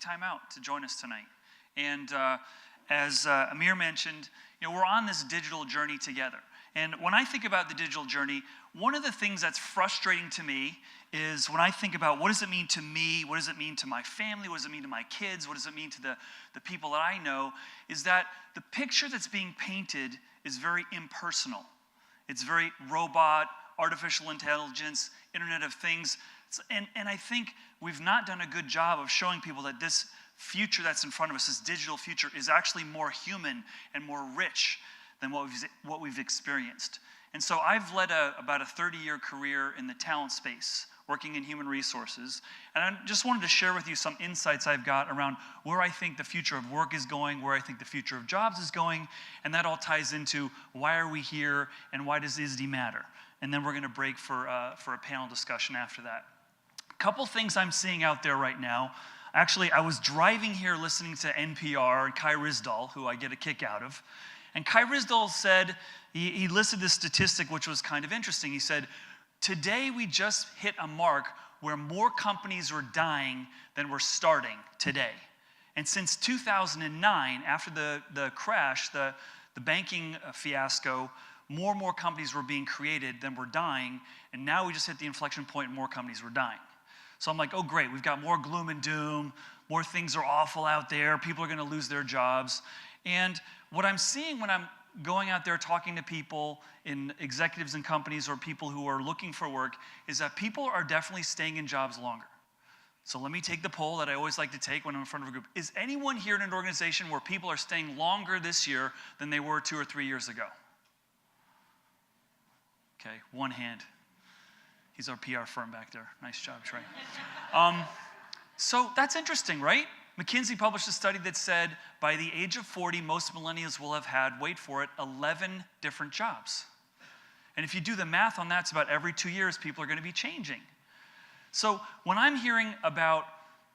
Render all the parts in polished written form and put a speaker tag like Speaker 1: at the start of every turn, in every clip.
Speaker 1: time out to join us tonight. And as Amir mentioned, we're on this digital journey together. And when I think about the digital journey, one of the things that's frustrating to me is when I think about what does it mean to me, what does it mean to my family, what does it mean to my kids, what does it mean to the people that I know, is that the picture that's being painted is very impersonal. It's very robot, artificial intelligence, Internet of Things. And I think we've not done a good job of showing people that this future that's in front of us, this digital future, is actually more human and more rich than what we've experienced. And so I've led about a 30-year career in the talent space, working in human resources. And I just wanted to share with you some insights I've got around where I think the future of work is going, where I think the future of jobs is going, and that all ties into why are we here and why does ISDI matter? And then we're going to break for a panel discussion after that. A couple things I'm seeing out there right now. Actually, I was driving here listening to NPR and Kai Ryssdal, who I get a kick out of. And Kai Ryssdal said, he listed this statistic which was kind of interesting. He said, today we just hit a mark where more companies are dying than we're starting today. And since 2009, after the crash, the banking fiasco, more and more companies were being created than were dying. And now we just hit the inflection point and more companies were dying. So I'm like, oh great, we've got more gloom and doom, more things are awful out there, people are gonna lose their jobs. And what I'm seeing when I'm going out there talking to people in executives and companies or people who are looking for work is that people are definitely staying in jobs longer. So let me take the poll that I always like to take when I'm in front of a group. Is anyone here in an organization where people are staying longer this year than they were 2 or 3 years ago? Okay, one hand. He's our PR firm back there. Nice job, Trey. So that's interesting, right? McKinsey published a study that said by the age of 40, most millennials will have had, wait for it, 11 different jobs. And if you do the math on that, it's about every 2 years people are going to be changing. So when I'm hearing about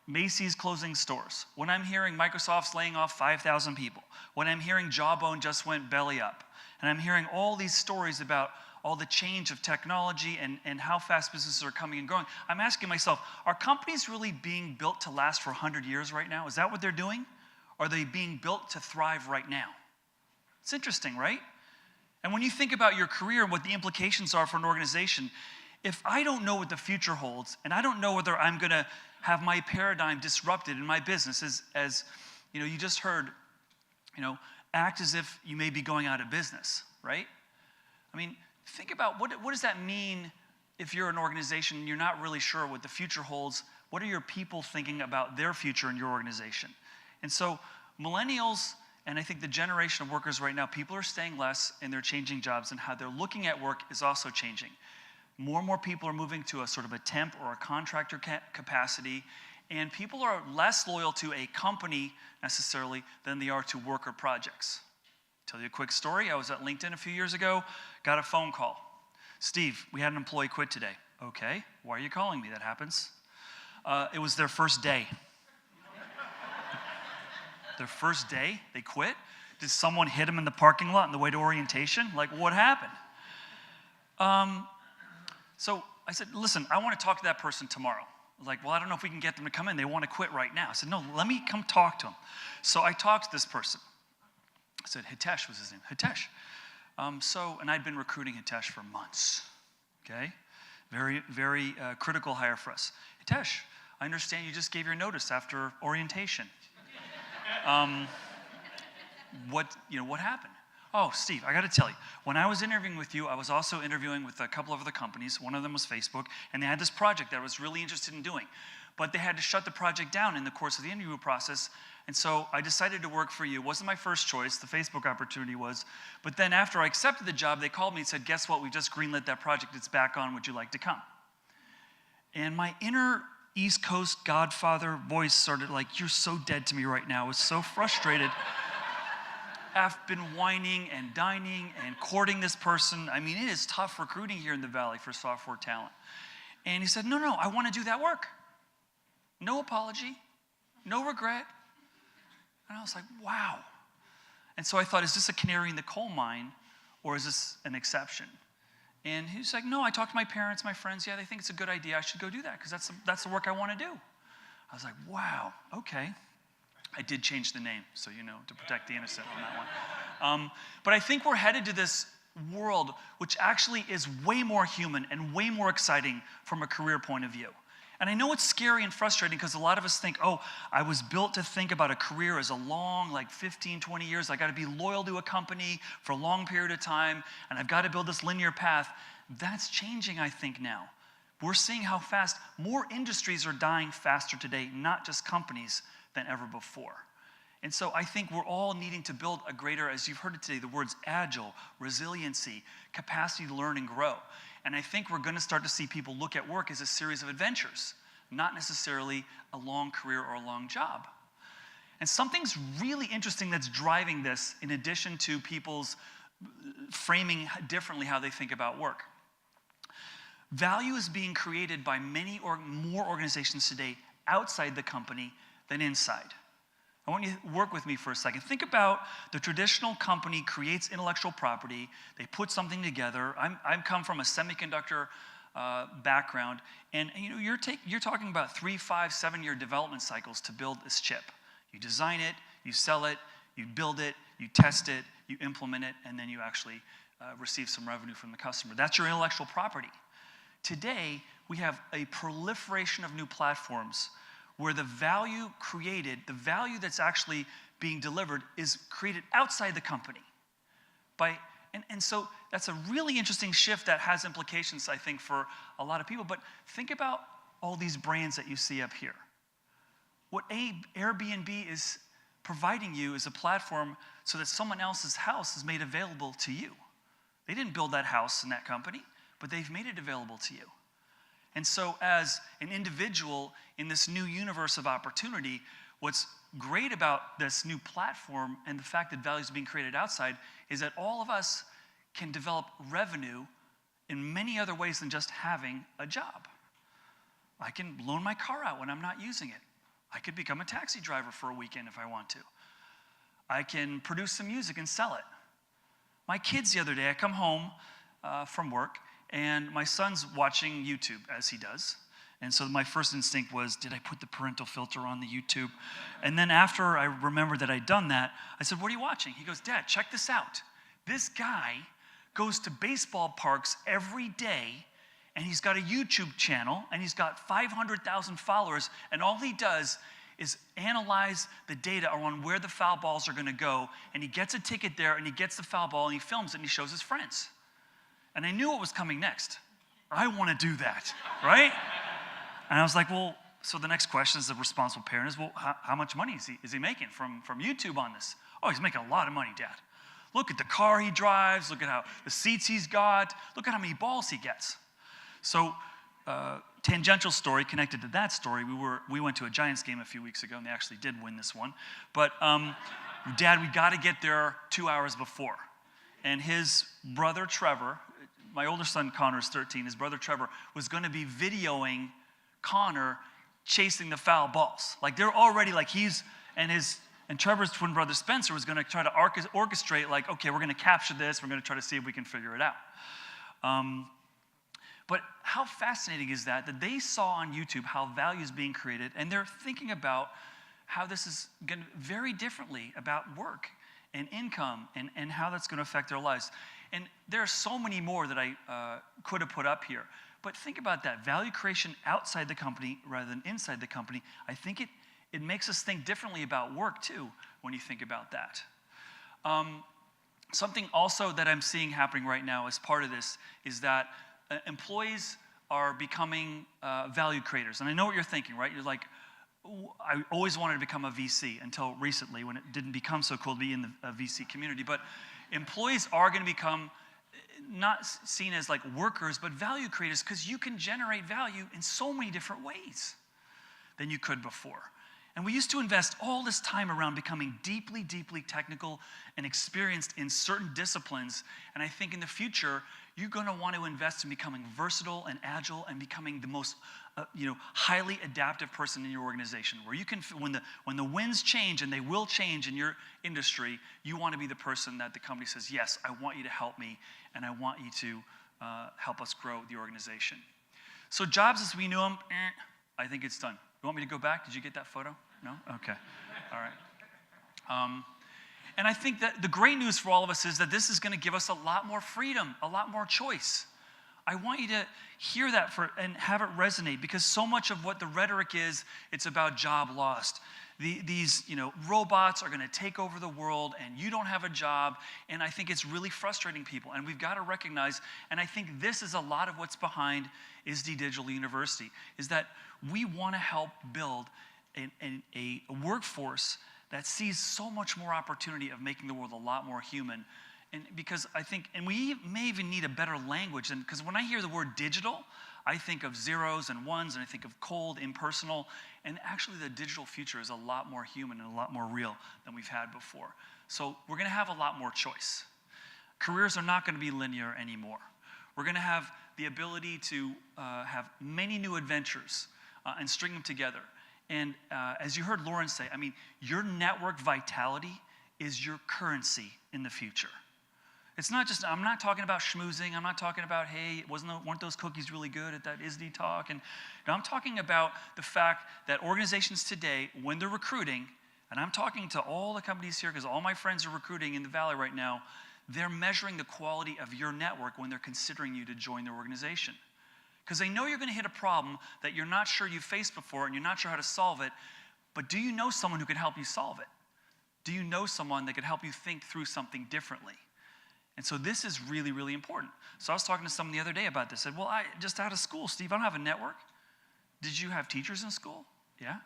Speaker 1: Macy's closing stores, when I'm hearing Microsoft's laying off 5,000 people, when I'm hearing Jawbone just went belly up, and I'm hearing all these stories about all the change of technology and how fast businesses are coming and growing, I'm asking myself, are companies really being built to last for 100 years right now? Is that what they're doing? Or are they being built to thrive right now? It's interesting, right? And when you think about your career and what the implications are for an organization, if I don't know what the future holds, and I don't know whether I'm going to have my paradigm disrupted in my business, as you just heard, act as if you may be going out of business, right? I mean, think about what does that mean if you're an organization and you're not really sure what the future holds. What are your people thinking about their future in your organization? And so millennials, and I think the generation of workers right now, people are staying less and they're changing jobs, and how they're looking at work is also changing. More and more people are moving to a sort of a temp or a contractor capacity, and people are less loyal to a company necessarily than they are to worker projects. Tell you a quick story. I was at LinkedIn a few years ago, got a phone call. Steve, we had an employee quit today. Okay, why are you calling me? That happens. It was their first day. Their first day, they quit. Did someone hit them in the parking lot on the way to orientation? Like, what happened? So I said, listen, I want to talk to that person tomorrow. Like, well, I don't know if we can get them to come in. They want to quit right now. I said, no, let me come talk to them. So I talked to this person. I said, Hitesh was his name, Hitesh. And I'd been recruiting Hitesh for months, okay? Very, very critical hire for us. Hitesh, I understand you just gave your notice after orientation. What happened? Oh, Steve, I got to tell you, when I was interviewing with you, I was also interviewing with a couple of other companies. One of them was Facebook, and they had this project that I was really interested in doing. But they had to shut the project down in the course of the interview process. And so I decided to work for you. It wasn't my first choice. The Facebook opportunity was. But then after I accepted the job, they called me and said, guess what? We just greenlit that project. It's back on. Would you like to come? And my inner East Coast Godfather voice started like, you're so dead to me right now. I was so frustrated. I've been whining and dining and courting this person. I mean, it is tough recruiting here in the Valley for software talent. And he said, no, I want to do that work. No apology, no regret. And I was like, wow. And so I thought, is this a canary in the coal mine, or is this an exception? And he was like, no, I talked to my parents, my friends. Yeah, they think it's a good idea. I should go do that because that's the work I want to do. I was like, wow, okay. I did change the name, so to protect the innocent on that one. But I think we're headed to this world which actually is way more human and way more exciting from a career point of view. And I know it's scary and frustrating because a lot of us think, oh, I was built to think about a career as a long, like 15, 20 years. I got to be loyal to a company for a long period of time, and I've got to build this linear path. That's changing, I think, now. We're seeing how fast more industries are dying faster today, not just companies, than ever before. And so I think we're all needing to build a greater, as you've heard it today, the words agile, resiliency, capacity to learn and grow. And I think we're going to start to see people look at work as a series of adventures, not necessarily a long career or a long job. And something's really interesting that's driving this, in addition to people's framing differently how they think about work. Value is being created by many or more organizations today outside the company than inside. I want you to work with me for a second. Think about the traditional company creates intellectual property. They put something together. I've come from a semiconductor background, and you're talking about 3, 5, 7-year development cycles to build this chip. You design it, you sell it, you build it, you test it, you implement it, and then you actually receive some revenue from the customer. That's your intellectual property. Today, we have a proliferation of new platforms where the value created, the value that's actually being delivered is created outside the company. And so that's a really interesting shift that has implications, I think, for a lot of people. But think about all these brands that you see up here. What Airbnb is providing you is a platform so that someone else's house is made available to you. They didn't build that house in that company, but they've made it available to you. And so as an individual in this new universe of opportunity, what's great about this new platform and the fact that value is being created outside is that all of us can develop revenue in many other ways than just having a job. I can loan my car out when I'm not using it. I could become a taxi driver for a weekend if I want to. I can produce some music and sell it. My kids the other day, I come home from work, and my son's watching YouTube, as he does. And so my first instinct was, did I put the parental filter on the YouTube? And then after I remembered that I'd done that, I said, what are you watching? He goes, Dad, check this out. This guy goes to baseball parks every day, and he's got a YouTube channel, and he's got 500,000 followers, and all he does is analyze the data on where the foul balls are going to go, and he gets a ticket there, and he gets the foul ball, and he films it, and he shows his friends. And I knew what was coming next. I want to do that, right? And I was like, well, so the next question as a responsible parent is, well, how much money is he making from YouTube on this? Oh, he's making a lot of money, Dad. Look at the car he drives. Look at how the seats he's got. Look at how many balls he gets. So, tangential story connected to that story. We went to a Giants game a few weeks ago, and they actually did win this one. But Dad, we got to get there 2 hours before. And his brother Trevor, my older son Connor is 13. His brother Trevor was going to be videoing Connor chasing the foul balls. Like they're already like and Trevor's twin brother Spencer was going to try to orchestrate like, okay, we're going to capture this. We're going to try to see if we can figure it out. But how fascinating is that they saw on YouTube how value is being created, and they're thinking about how this is going to very differently about work and income and how that's going to affect their lives. And there are so many more that I could have put up here. But think about that. Value creation outside the company rather than inside the company. I think it makes us think differently about work, too, when you think about that. Something also that I'm seeing happening right now as part of this is that employees are becoming value creators. And I know what you're thinking, right? You're like, I always wanted to become a VC until recently when it didn't become so cool to be in the VC community. But employees are going to become not seen as like workers, but value creators, because you can generate value in so many different ways than you could before. And we used to invest all this time around becoming deeply, deeply technical and experienced in certain disciplines. And I think in the future, you're going to want to invest in becoming versatile and agile and becoming the most highly adaptive person in your organization, where you can, when the winds change, and they will change in your industry, you want to be the person that the company says, yes, I want you to help me, and I want you to help us grow the organization. So jobs as we knew them, I think it's done. You want me to go back? Did you get that photo? No? Okay. All right. And I think that the great news for all of us is that this is going to give us a lot more freedom, a lot more choice. I want you to hear that and have it resonate, because so much of what the rhetoric is, it's about job lost. These robots are going to take over the world and you don't have a job, and I think it's really frustrating people, and we've got to recognize, and I think this is a lot of what's behind ISDI Digital University, is that we want to help build a workforce that sees so much more opportunity of making the world a lot more human. And because I think, and we may even need a better language, because when I hear the word digital, I think of zeros and ones, and I think of cold, impersonal, and actually the digital future is a lot more human and a lot more real than we've had before. So we're going to have a lot more choice. Careers are not going to be linear anymore. We're going to have the ability to have many new adventures and string them together. And as you heard Lauren say, I mean, your network vitality is your currency in the future. It's not just, I'm not talking about schmoozing. I'm not talking about, hey, weren't those cookies really good at that ISDI talk? And I'm talking about the fact that organizations today, when they're recruiting, and I'm talking to all the companies here because all my friends are recruiting in the Valley right now, they're measuring the quality of your network when they're considering you to join their organization. Because they know you're going to hit a problem that you're not sure you've faced before and you're not sure how to solve it, but do you know someone who can help you solve it? Do you know someone that can help you think through something differently? And so this is really, really important. So I was talking to someone the other day about this. I said, well, I just out of school, Steve, I don't have a network. Did you have teachers in school? Yeah.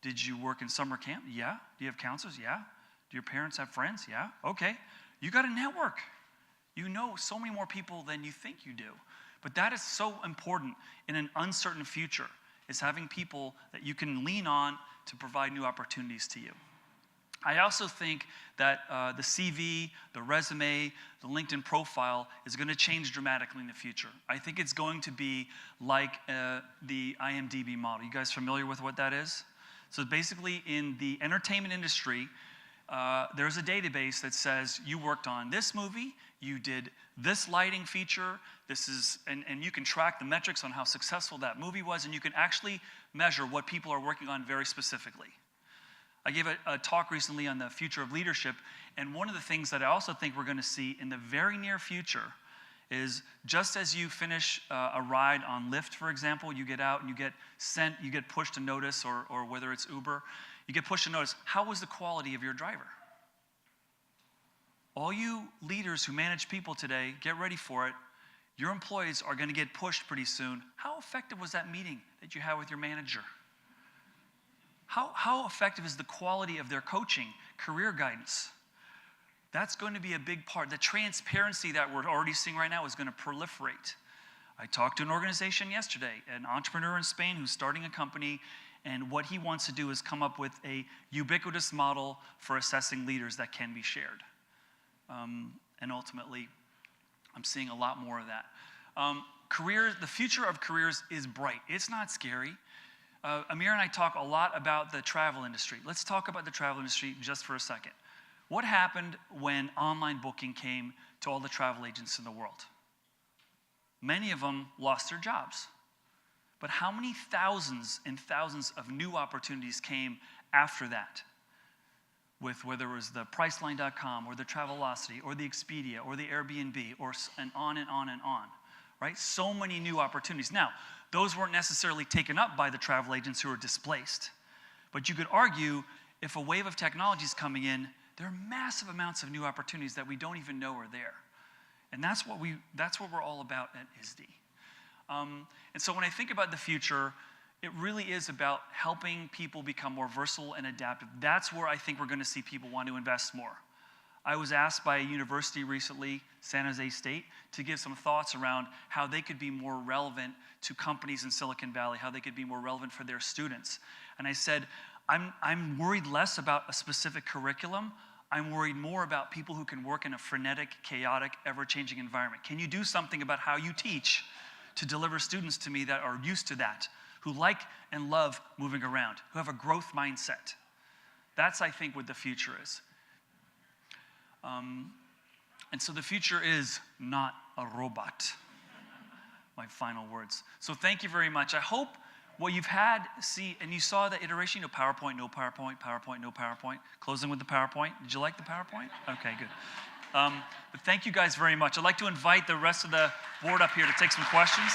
Speaker 1: Did you work in summer camp? Yeah. Do you have counselors? Yeah. Do your parents have friends? Yeah. Okay. You got a network. You know so many more people than you think you do. But that is so important in an uncertain future, is having people that you can lean on to provide new opportunities to you. I also think that the CV, the resume, the LinkedIn profile is going to change dramatically in the future. I think it's going to be like the IMDb model. You guys familiar with what that is? So basically in the entertainment industry, there's a database that says you worked on this movie, you did this lighting feature, and you can track the metrics on how successful that movie was, and you can actually measure what people are working on very specifically. I gave a talk recently on the future of leadership, and one of the things that I also think we're going to see in the very near future is just as you finish a ride on Lyft, for example, you get out and you get pushed a notice, or whether it's Uber, you get pushed a notice. How was the quality of your driver? All you leaders who manage people today, get ready for it. Your employees are going to get pushed pretty soon. How effective was that meeting that you had with your manager? How effective is the quality of their coaching, career guidance? That's going to be a big part. The transparency that we're already seeing right now is going to proliferate. I talked to an organization yesterday, an entrepreneur in Spain who's starting a company, and what he wants to do is come up with a ubiquitous model for assessing leaders that can be shared. And ultimately, I'm seeing a lot more of that. The future of careers is bright. It's not scary. Amir and I talk a lot about the travel industry. Let's talk about the travel industry just for a second. What happened when online booking came to all the travel agents in the world? Many of them lost their jobs. But how many thousands and thousands of new opportunities came after that? With whether it was the Priceline.com or the Travelocity or the Expedia or the Airbnb and on and on and on, right? So many new opportunities. Now, those weren't necessarily taken up by the travel agents who were displaced. But you could argue if a wave of technology is coming in, there are massive amounts of new opportunities that we don't even know are there. And that's what we're all about at ISDI. And so when I think about the future, it really is about helping people become more versatile and adaptive. That's where I think we're going to see people want to invest more. I was asked by a university recently, San Jose State, to give some thoughts around how they could be more relevant to companies in Silicon Valley, how they could be more relevant for their students. And I said, I'm worried less about a specific curriculum. I'm worried more about people who can work in a frenetic, chaotic, ever-changing environment. Can you do something about how you teach to deliver students to me that are used to that, who like and love moving around, who have a growth mindset? That's, I think, what the future is. And so the future is not a robot. My final words. So thank you very much. I hope what you've had, see, and you saw the iteration, PowerPoint, no PowerPoint, PowerPoint, no PowerPoint, closing with the PowerPoint. Did you like the PowerPoint? Okay, good. But thank you guys very much. I'd like to invite the rest of the board up here to take some questions.